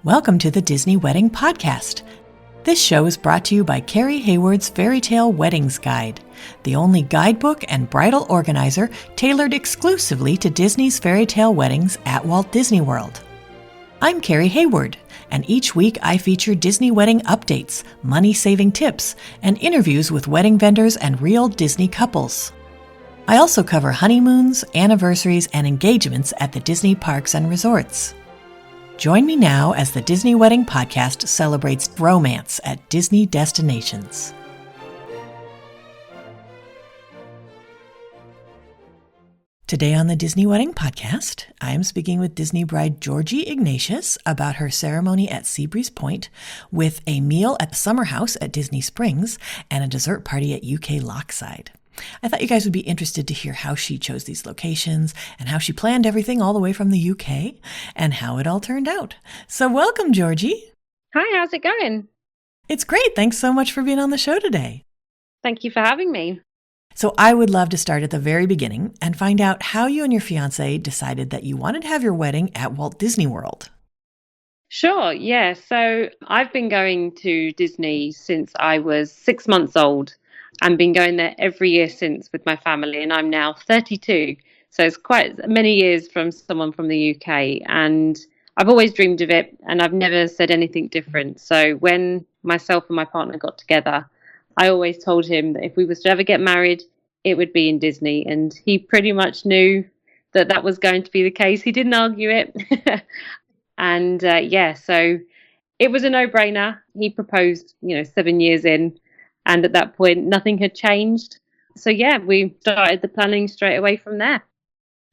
Welcome to the Disney Wedding Podcast. This show is brought to you by Carrie Hayward's Fairy Tale Weddings Guide, the only guidebook and bridal organizer tailored exclusively to Disney's fairy tale weddings at Walt Disney World. I'm Carrie Hayward, and each week I feature Disney wedding updates, money-saving tips, and interviews with wedding vendors and real Disney couples. I also cover honeymoons, anniversaries, and engagements at the Disney parks and resorts. Join me now as the Disney Wedding Podcast celebrates romance at Disney destinations. Today on the Disney Wedding Podcast, I am speaking with Disney bride Georgiee Ignatius about her ceremony at Seabreeze Point, with a meal at the Summer House at Disney Springs and a dessert party at UK Lochside. I thought you guys would be interested to hear how she chose these locations and how she planned everything all the way from the UK and how it all turned out. So welcome, Georgiee. Hi, how's it going? It's great. Thanks so much for being on the show today. Thank you for having me. So I would love to start at the very beginning and find out how you and your fiance decided that you wanted to have your wedding at Walt Disney World. Sure, yeah. So I've been going to Disney since I was 6 months old. I've been going there every year since with my family, and I'm now 32. So it's quite many years from someone from the UK. And I've always dreamed of it, and I've never said anything different. So when myself and my partner got together, I always told him that if we was to ever get married, it would be in Disney. And he pretty much knew that that was going to be the case. He didn't argue it. And so it was a no-brainer. He proposed, 7 years in. And at that point, nothing had changed. So we started the planning straight away from there.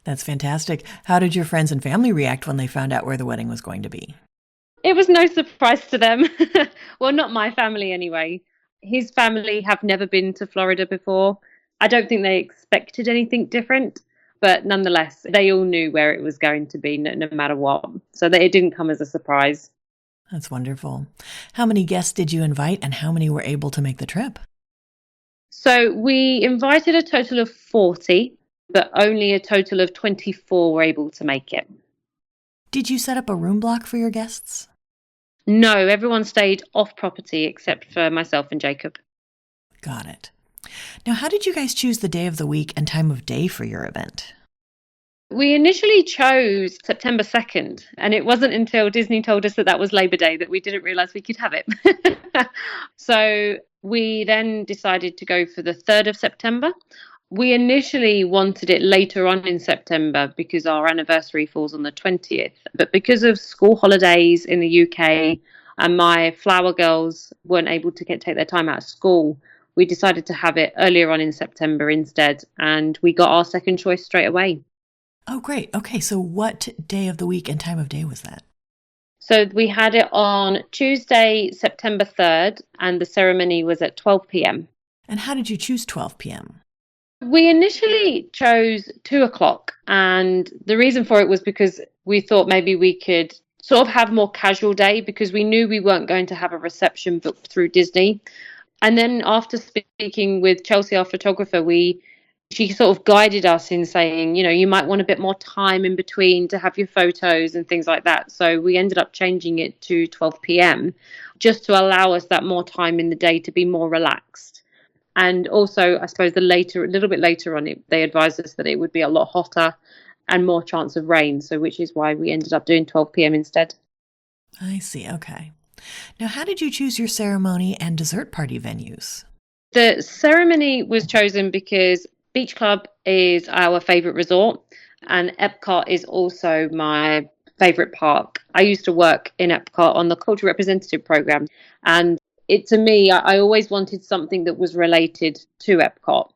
That's fantastic. How did your friends and family react when they found out where the wedding was going to be? It was no surprise to them. Well, not my family anyway. His family have never been to Florida before. I don't think they expected anything different, but nonetheless, they all knew where it was going to be no matter what. So it didn't come as a surprise. That's wonderful. How many guests did you invite and how many were able to make the trip? So we invited a total of 40, but only a total of 24 were able to make it. Did you set up a room block for your guests? No, everyone stayed off property except for myself and Jacob. Got it. Now, how did you guys choose the day of the week and time of day for your event? We initially chose September 2nd, and it wasn't until Disney told us that was Labor Day that we didn't realize we could have it. So we then decided to go for the 3rd of September. We initially wanted it later on in September because our anniversary falls on the 20th. But because of school holidays in the UK and my flower girls weren't able to take their time out of school, we decided to have it earlier on in September instead. And we got our second choice straight away. Oh, great. Okay, so what day of the week and time of day was that? So we had it on Tuesday, September 3rd, and the ceremony was at 12 p.m. And how did you choose 12 p.m.? We initially chose 2 o'clock, and the reason for it was because we thought maybe we could sort of have a more casual day because we knew we weren't going to have a reception booked through Disney. And then after speaking with Chelsea, our photographer, she sort of guided us in saying, you might want a bit more time in between to have your photos and things like that. So we ended up changing it to 12 p.m. just to allow us that more time in the day to be more relaxed. And also, I suppose a little bit later on, they advised us that it would be a lot hotter and more chance of rain. So which is why we ended up doing 12 p.m. instead. I see. Okay. Now, how did you choose your ceremony and dessert party venues? The ceremony was chosen because Beach Club is our favourite resort, and EPCOT is also my favourite park. I used to work in EPCOT on the cultural representative programme, and to me, I always wanted something that was related to EPCOT.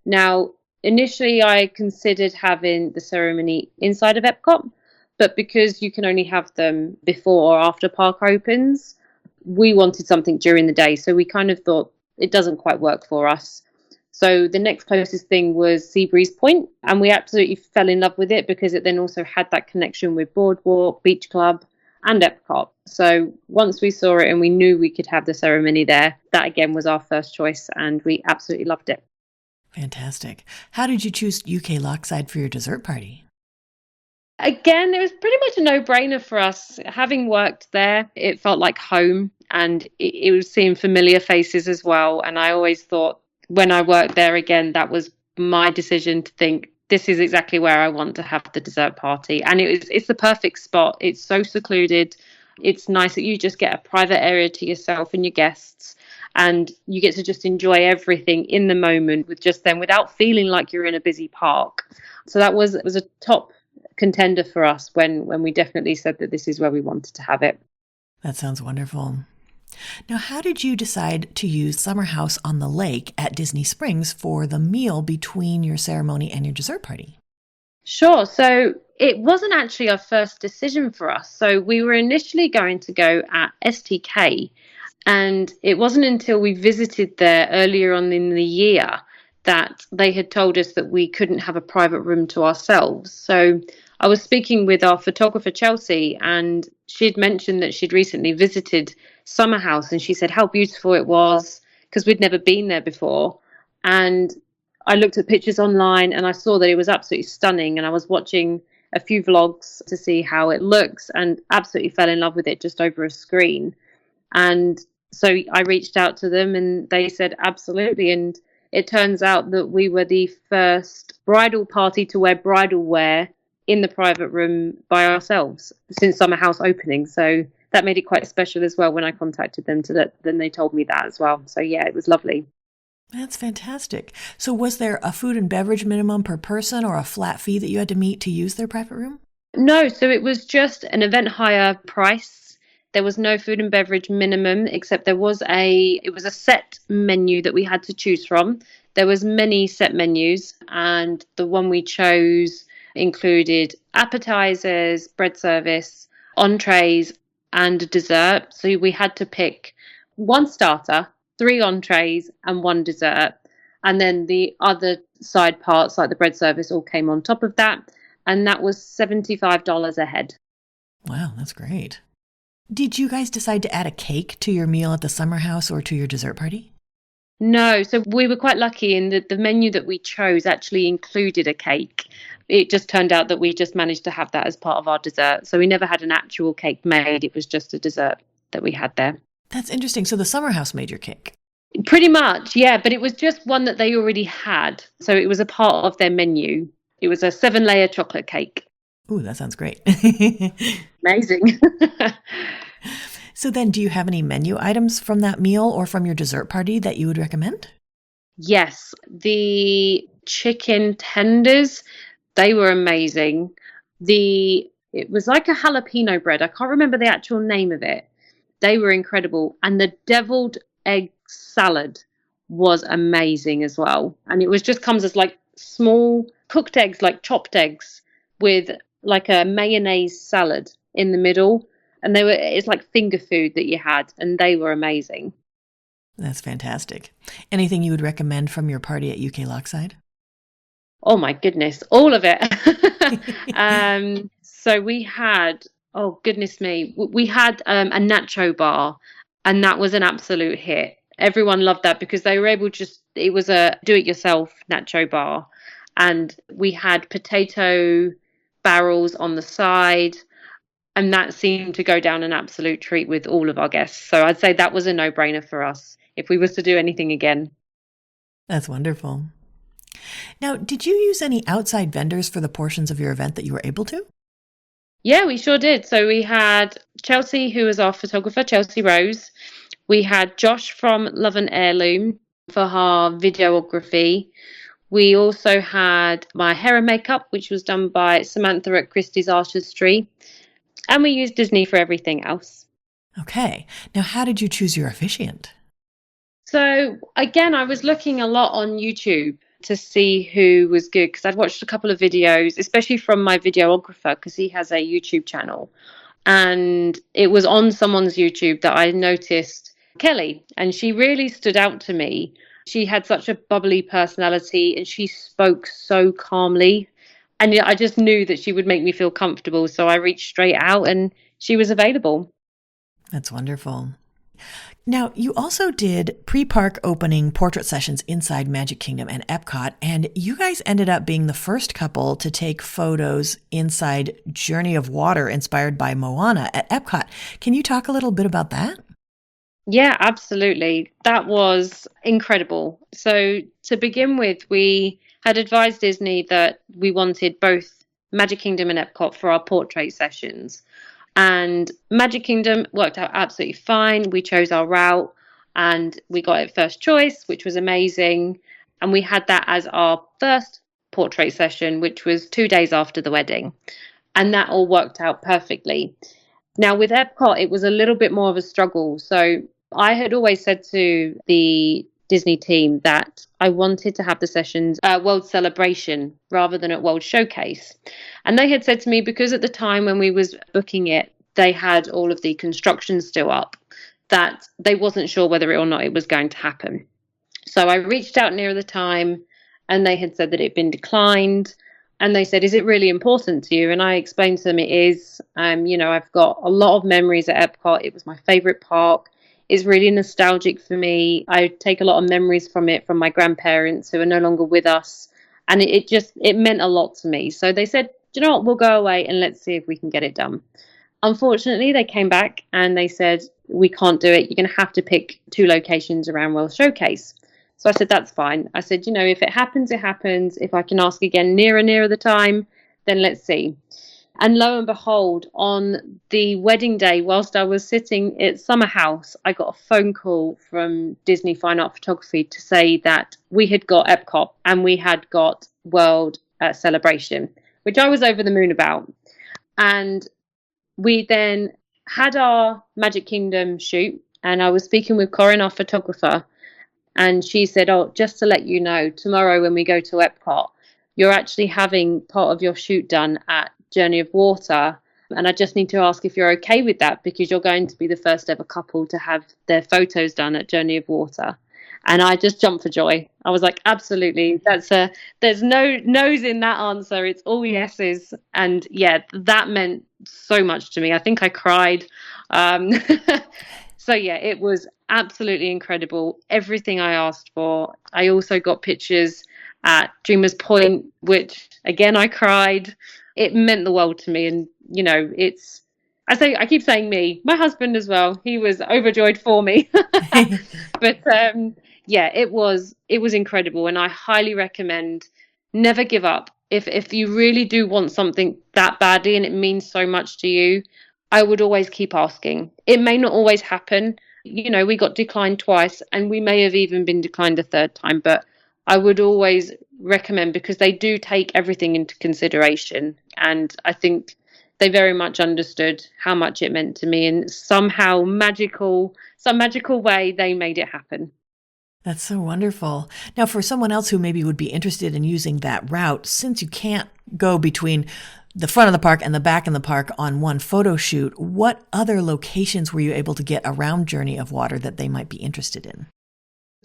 Now, initially, I considered having the ceremony inside of EPCOT, but because you can only have them before or after park opens, we wanted something during the day, so we kind of thought it doesn't quite work for us. So the next closest thing was Seabreeze Point, and we absolutely fell in love with it because it then also had that connection with Boardwalk, Beach Club, and EPCOT. So once we saw it and we knew we could have the ceremony there, that again was our first choice, and we absolutely loved it. Fantastic. How did you choose UK Lochside for your dessert party? Again, it was pretty much a no-brainer for us. Having worked there, it felt like home, and it was seeing familiar faces as well. And I always thought when I worked there again, that was my decision to think this is exactly where I want to have the dessert party. And it's the perfect spot. It's so secluded. It's nice that you just get a private area to yourself and your guests, and you get to just enjoy everything in the moment with just them without feeling like you're in a busy park. So that was it was a top contender for us when we definitely said that this is where we wanted to have it. That sounds wonderful. Now, how did you decide to use Summer House on the Lake at Disney Springs for the meal between your ceremony and your dessert party? Sure. So it wasn't actually our first decision for us. So we were initially going to go at STK, and it wasn't until we visited there earlier on in the year that they had told us that we couldn't have a private room to ourselves. So I was speaking with our photographer, Chelsea, and she'd mentioned that she'd recently visited Summer House, and she said how beautiful it was because we'd never been there before. And I looked at pictures online and I saw that it was absolutely stunning. And I was watching a few vlogs to see how it looks and absolutely fell in love with it just over a screen. And so I reached out to them and they said absolutely. And it turns out that we were the first bridal party to wear bridal wear in the private room by ourselves since Summer House opening. So that made it quite special as well when I contacted them then they told me that as well. So yeah, it was lovely. That's fantastic. So was there a food and beverage minimum per person or a flat fee that you had to meet to use their private room? No, so it was just an event hire price. There was no food and beverage minimum, except it was a set menu that we had to choose from. There was many set menus, and the one we chose included appetizers, bread service, entrees, and a dessert. So we had to pick one starter, 3 entrees, and 1 dessert. And then the other side parts, like the bread service, all came on top of that. And that was $75 a head. Wow, that's great. Did you guys decide to add a cake to your meal at the Summer House or to your dessert party? No, so we were quite lucky in that the menu that we chose actually included a cake. It just turned out that we just managed to have that as part of our dessert. So we never had an actual cake made. It was just a dessert that we had there. That's interesting. So the Summer House made your cake. Pretty much, yeah, but it was just one that they already had. So it was a part of their menu. It was a 7-layer chocolate cake. Ooh, that sounds great. Amazing. So then, do you have any menu items from that meal or from your dessert party that you would recommend? Yes, the chicken tenders, they were amazing. It was like a jalapeno bread. I can't remember the actual name of it. They were incredible. And the deviled egg salad was amazing as well. And it was just comes as like small cooked eggs, like chopped eggs with like a mayonnaise salad in the middle. And it's like finger food that you had, and they were amazing. That's fantastic. Anything you would recommend from your party at UK Lochside? Oh my goodness, all of it. So we had, oh goodness me, we had a nacho bar, and that was an absolute hit. Everyone loved that because they were able it was a do-it-yourself nacho bar, and we had potato barrels on the side. And that seemed to go down an absolute treat with all of our guests. So I'd say that was a no-brainer for us if we was to do anything again. That's wonderful. Now, did you use any outside vendors for the portions of your event that you were able to? Yeah, we sure did. So we had Chelsea, who was our photographer, Chelsea Rose. We had Josh from Love and Heirloom for her videography. We also had my hair and makeup, which was done by Samantha at Christie's Artistry. And we used Disney for everything else. Okay. Now, how did you choose your officiant? So, again, I was looking a lot on YouTube to see who was good because I'd watched a couple of videos, especially from my videographer because he has a YouTube channel. And it was on someone's YouTube that I noticed Kelly, and she really stood out to me. She had such a bubbly personality and she spoke so calmly. And I just knew that she would make me feel comfortable. So I reached straight out and she was available. That's wonderful. Now, you also did pre-park opening portrait sessions inside Magic Kingdom and EPCOT, and you guys ended up being the first couple to take photos inside Journey of Water inspired by Moana at EPCOT. Can you talk a little bit about that? Yeah, absolutely. That was incredible. So, to begin with, we had advised Disney that we wanted both Magic Kingdom and Epcot for our portrait sessions. And Magic Kingdom worked out absolutely fine. We chose our route and we got it first choice, which was amazing. And we had that as our first portrait session, which was 2 days after the wedding. And that all worked out perfectly. Now, with Epcot, it was a little bit more of a struggle. So I had always said to the Disney team that I wanted to have the sessions at World Celebration rather than at World Showcase. And they had said to me, because at the time when we was booking it, they had all of the construction still up, that they wasn't sure whether or not it was going to happen. So I reached out near the time and they had said that it had been declined. And they said, is it really important to you? And I explained to them it is. I've got a lot of memories at Epcot. It was my favorite park. It's really nostalgic for me. I take a lot of memories from it from my grandparents who are no longer with us. And it meant a lot to me. So they said, do you know what? We'll go away and let's see if we can get it done. Unfortunately, they came back and they said, we can't do it. You're going to have to pick 2 locations around World Showcase. So I said, that's fine. I said, if it happens, it happens. If I can ask again nearer the time, then let's see. And lo and behold, on the wedding day, whilst I was sitting at Summer House, I got a phone call from Disney Fine Art Photography to say that we had got Epcot and we had got World Celebration, which I was over the moon about. And we then had our Magic Kingdom shoot, and I was speaking with Corinne, our photographer, and she said, oh, just to let you know, tomorrow when we go to Epcot, you're actually having part of your shoot done at Journey of Water. And I just need to ask if you're okay with that, because you're going to be the first ever couple to have their photos done at Journey of Water. And I just jumped for joy. I was like, absolutely. There's no no's in that answer. It's all yeses. And yeah, that meant so much to me. I think I cried. So yeah, it was absolutely incredible. Everything I asked for. I also got pictures at Dreamers Point, which again, I cried. It meant the world to me. And, I keep saying me, my husband as well. He was overjoyed for me. But yeah, it was incredible. And I highly recommend never give up. If you really do want something that badly and it means so much to you, I would always keep asking. It may not always happen. We got declined twice and we may have even been declined a third time, but I would always recommend, because they do take everything into consideration. And I think they very much understood how much it meant to me, and some magical way they made it happen. That's so wonderful. Now, for someone else who maybe would be interested in using that route, since you can't go between the front of the park and the back of the park on one photo shoot, what other locations were you able to get around Journey of Water that they might be interested in?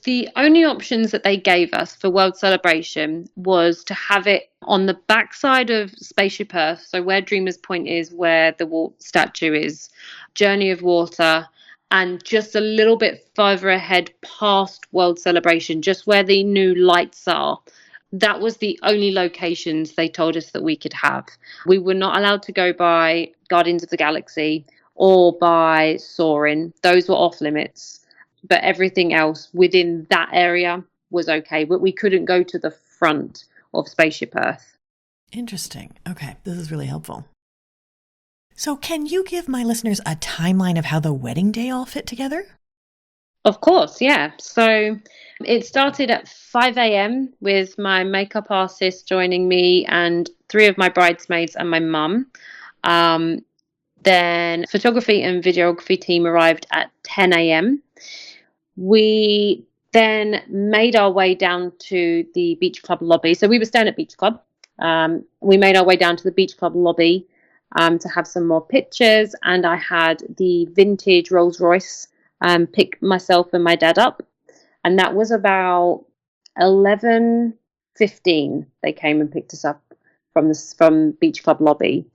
The only options that they gave us for World Celebration was to have it on the backside of Spaceship Earth, so where Dreamers Point is, where the Walt statue is, Journey of Water, and just a little bit further ahead past World Celebration, just where the new lights are. That was the only locations they told us that we could have. We were not allowed to go by Guardians of the Galaxy or by Soarin'. Those were off limits. But everything else within that area was okay. But we couldn't go to the front of Spaceship Earth. Interesting. Okay, this is really helpful. So can you give my listeners a timeline of how the wedding day all fit together? Of course, yeah. So it started at 5 a.m. with my makeup artist joining me and 3 of my bridesmaids and my mum. Then photography and videography team arrived at 10 a.m. We then made our way down to the Beach Club lobby. So we were staying at Beach Club. We made our way down to the Beach Club lobby to have some more pictures. And I had the vintage Rolls Royce pick myself and my dad up. And that was about 11:15. They came and picked us up from Beach Club lobby.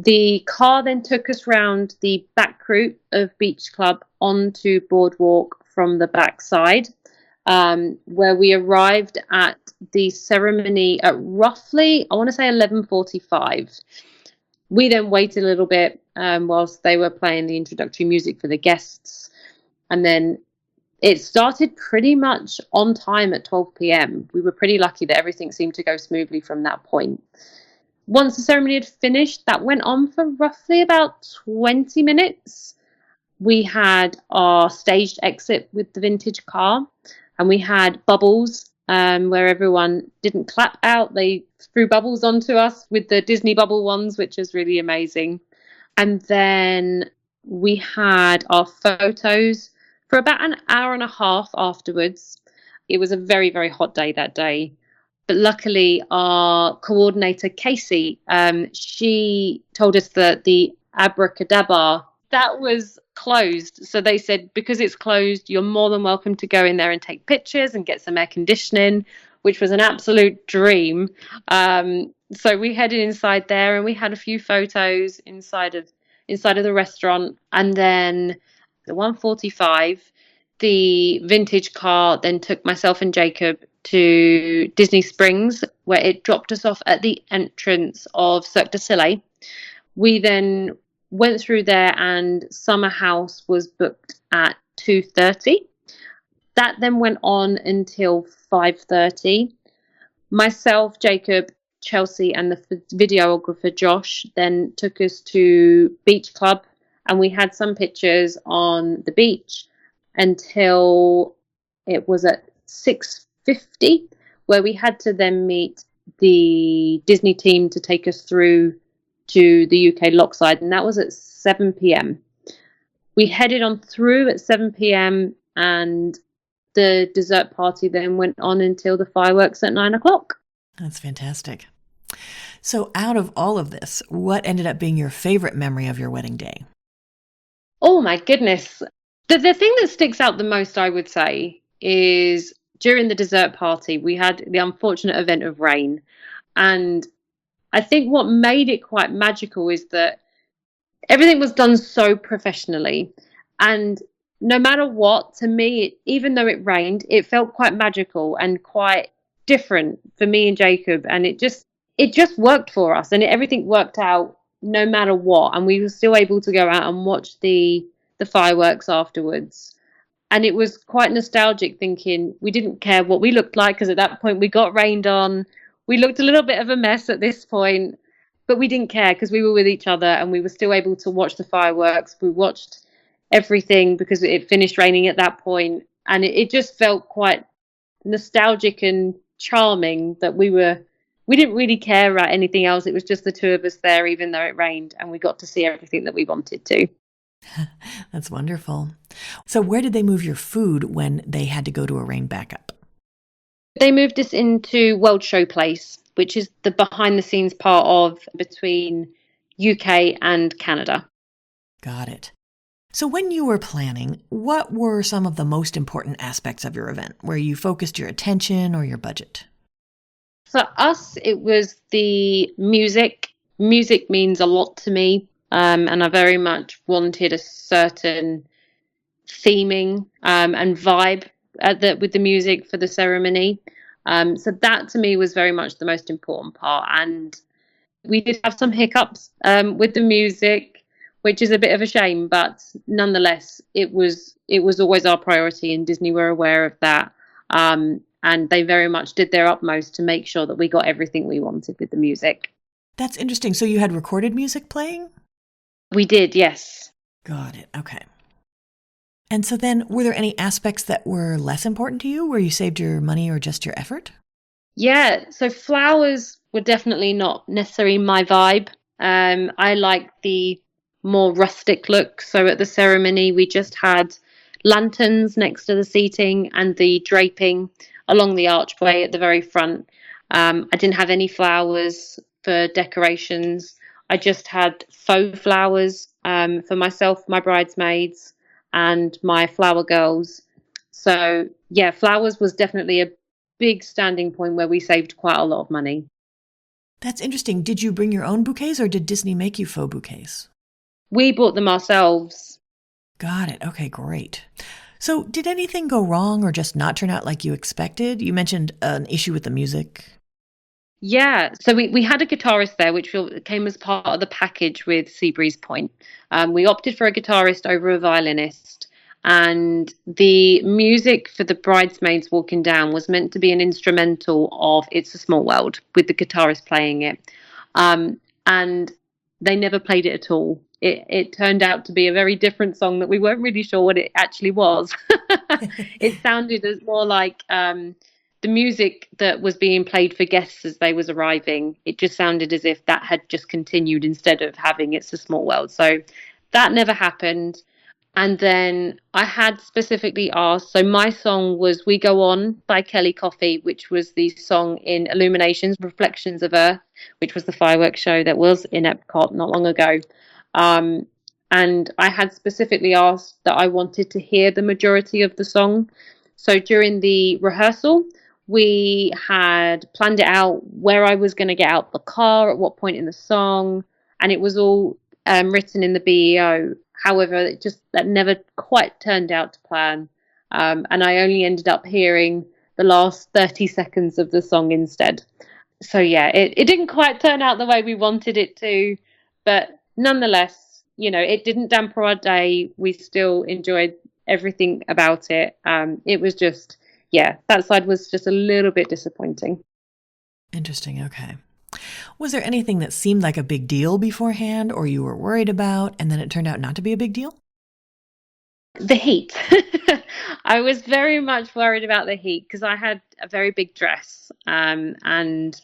The car then took us round the back route of Beach Club onto Boardwalk from the back side, where we arrived at the ceremony at roughly, I want to say 11:45. We then waited a little bit whilst they were playing the introductory music for the guests, and then it started pretty much on time at 12 p.m. We were pretty lucky that everything seemed to go smoothly from that point. Once the ceremony had finished, that went on for roughly about 20 minutes. We had our staged exit with the vintage car, and we had bubbles where everyone didn't clap out. They threw bubbles onto us with the Disney bubble ones, which was really amazing. And then we had our photos for about an hour and a half afterwards. It was a very, very hot day that day. But luckily, our coordinator, Casey, she told us that the Abracadabra, that was closed. So they said, because it's closed, you're more than welcome to go in there and take pictures and get some air conditioning, which was an absolute dream. So we headed inside there and we had a few photos inside of the restaurant. And then the 1:45, the vintage car then took myself and Jacob to Disney Springs, where it dropped us off at the entrance of Cirque du Soleil. We then went through there and Summer House was booked at 2:30. That then went on until 5:30. Myself, Jacob, Chelsea and the videographer Josh then took us to Beach Club, and we had some pictures on the beach until it was at 6:50, where we had to then meet the Disney team to take us through to the UK Lochside, and that was at 7 p.m. We headed on through at 7 p.m. and the dessert party then went on until the fireworks at 9 o'clock. That's fantastic. So out of all of this, what ended up being your favorite memory of your wedding day? Oh my goodness. The thing that sticks out the most, I would say, is during the dessert party, we had the unfortunate event of rain. And I think what made it quite magical is that everything was done so professionally. And no matter what, to me, even though it rained, it felt quite magical and quite different for me and Jacob. And it just worked for us, and everything worked out no matter what. And we were still able to go out and watch the fireworks afterwards. And it was quite nostalgic, thinking we didn't care what we looked like, because at that point we got rained on. We looked a little bit of a mess at this point, but we didn't care because we were with each other and we were still able to watch the fireworks. We watched everything because it finished raining at that point, and it just felt quite nostalgic and charming that we didn't really care about anything else. It was just the two of us there, even though it rained, and we got to see everything that we wanted to. That's wonderful. So where did they move your food when they had to go to a rain backup? They moved us into World Showplace, which is the behind the scenes part of between UK and Canada. Got it. So when you were planning, what were some of the most important aspects of your event, where you focused your attention or your budget? For us, it was the music. Music means a lot to me, and I very much wanted a certain theming and vibe with the music for the ceremony. So that to me was very much the most important part. And we did have some hiccups with the music, which is a bit of a shame, but nonetheless, it was always our priority, and Disney were aware of that. And they very much did their utmost to make sure that we got everything we wanted with the music. That's interesting. So you had recorded music playing? We did, yes. Got it. Okay. And so then, were there any aspects that were less important to you, where you saved your money or just your effort? Yeah, so flowers were definitely not necessarily my vibe. I like the more rustic look. So at the ceremony, we just had lanterns next to the seating and the draping along the archway at the very front. I didn't have any flowers for decorations. I just had faux flowers for myself, my bridesmaids, and my flower girls. So yeah, flowers was definitely a big standing point where we saved quite a lot of money. That's interesting. Did you bring your own bouquets or did Disney make you faux bouquets? We bought them ourselves. Got it. Okay, great. So did anything go wrong or just not turn out like you expected? You mentioned an issue with the music. Yeah, so we had a guitarist there, which came as part of the package with Seabreeze Point. We opted for a guitarist over a violinist, and the music for the bridesmaids walking down was meant to be an instrumental of It's a Small World with the guitarist playing it. And they never played it at all. It turned out to be a very different song that we weren't really sure what it actually was. It sounded as more like the music that was being played for guests as they was arriving. It just sounded as if that had just continued instead of having It's a Small World. So that never happened. And then I had specifically asked, so my song was We Go On by Kelly Coffey, which was the song in Illuminations, Reflections of Earth, which was the fireworks show that was in Epcot not long ago. And I had specifically asked that I wanted to hear the majority of the song. So during the rehearsal, we had planned it out where I was going to get out the car, at what point in the song, and it was all written in the BEO. However, that never quite turned out to plan, and I only ended up hearing the last 30 seconds of the song instead. So yeah, it didn't quite turn out the way we wanted it to, but nonetheless, it didn't dampen our day. We still enjoyed everything about it. It was just, that side was just a little bit disappointing. Interesting. Okay. Was there anything that seemed like a big deal beforehand or you were worried about and then it turned out not to be a big deal? The heat. I was very much worried about the heat because I had a very big dress, and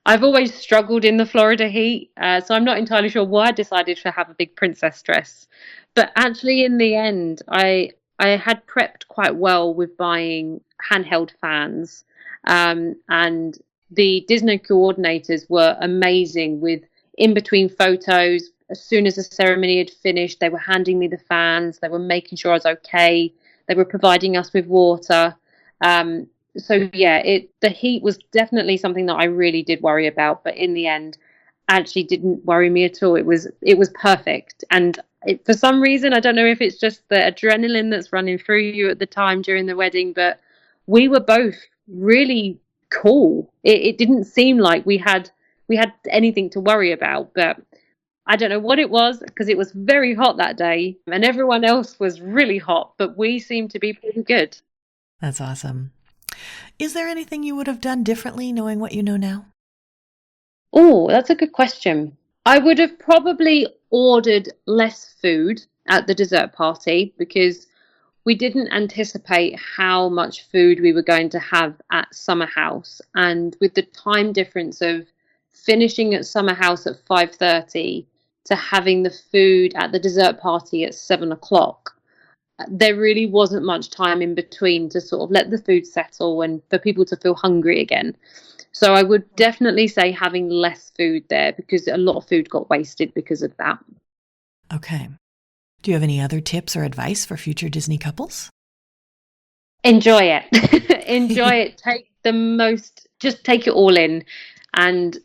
I've always struggled in the Florida heat, so I'm not entirely sure why I decided to have a big princess dress. But actually, in the end, I had prepped quite well with buying handheld fans, and the Disney coordinators were amazing with in-between photos. As soon as the ceremony had finished, they were handing me the fans. They were making sure I was okay. They were providing us with water. The heat was definitely something that I really did worry about. But in the end, actually didn't worry me at all. It was perfect. And for some reason, I don't know if it's just the adrenaline that's running through you at the time during the wedding, but we were both really cool. It didn't seem like we had anything to worry about, but I don't know what it was because it was very hot that day and everyone else was really hot, but we seemed to be pretty good. That's awesome. Is there anything you would have done differently knowing what you know now? Oh, that's a good question. I would have probably ordered less food at the dessert party because we didn't anticipate how much food we were going to have at Summer House. And with the time difference of finishing at Summer House at 5:30 to having the food at the dessert party at 7:00, there really wasn't much time in between to sort of let the food settle and for people to feel hungry again. So I would definitely say having less food there because a lot of food got wasted because of that. Okay. Do you have any other tips or advice for future Disney couples? Enjoy it. Enjoy it. Just take it all in and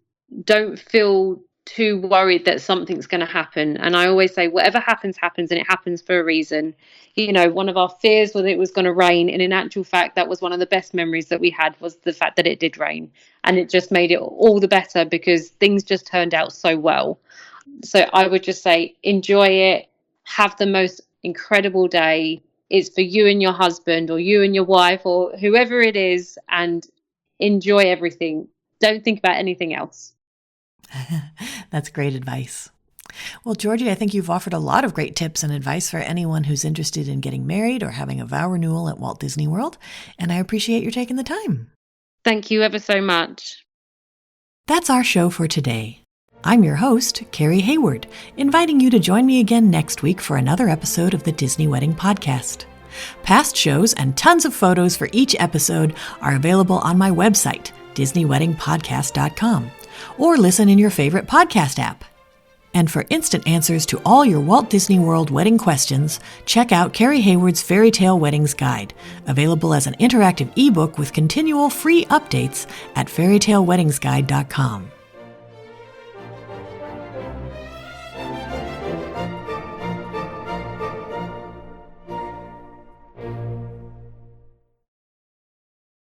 don't feel too worried that something's going to happen. And I always say, whatever happens, happens, and it happens for a reason. One of our fears was it was going to rain. And in actual fact, that was one of the best memories that we had was the fact that it did rain. And it just made it all the better because things just turned out so well. So I would just say, enjoy it. Have the most incredible day. It's for you and your husband or you and your wife or whoever it is, and enjoy everything. Don't think about anything else. That's great advice. Well, Georgie, I think you've offered a lot of great tips and advice for anyone who's interested in getting married or having a vow renewal at Walt Disney World, and I appreciate your taking the time. Thank you ever so much. That's our show for today. I'm your host, Carrie Hayward, inviting you to join me again next week for another episode of the Disney Wedding Podcast. Past shows and tons of photos for each episode are available on my website, DisneyWeddingPodcast.com, or listen in your favorite podcast app. And for instant answers to all your Walt Disney World wedding questions, check out Carrie Hayward's Fairy Tale Weddings Guide, available as an interactive ebook with continual free updates at fairytaleweddingsguide.com.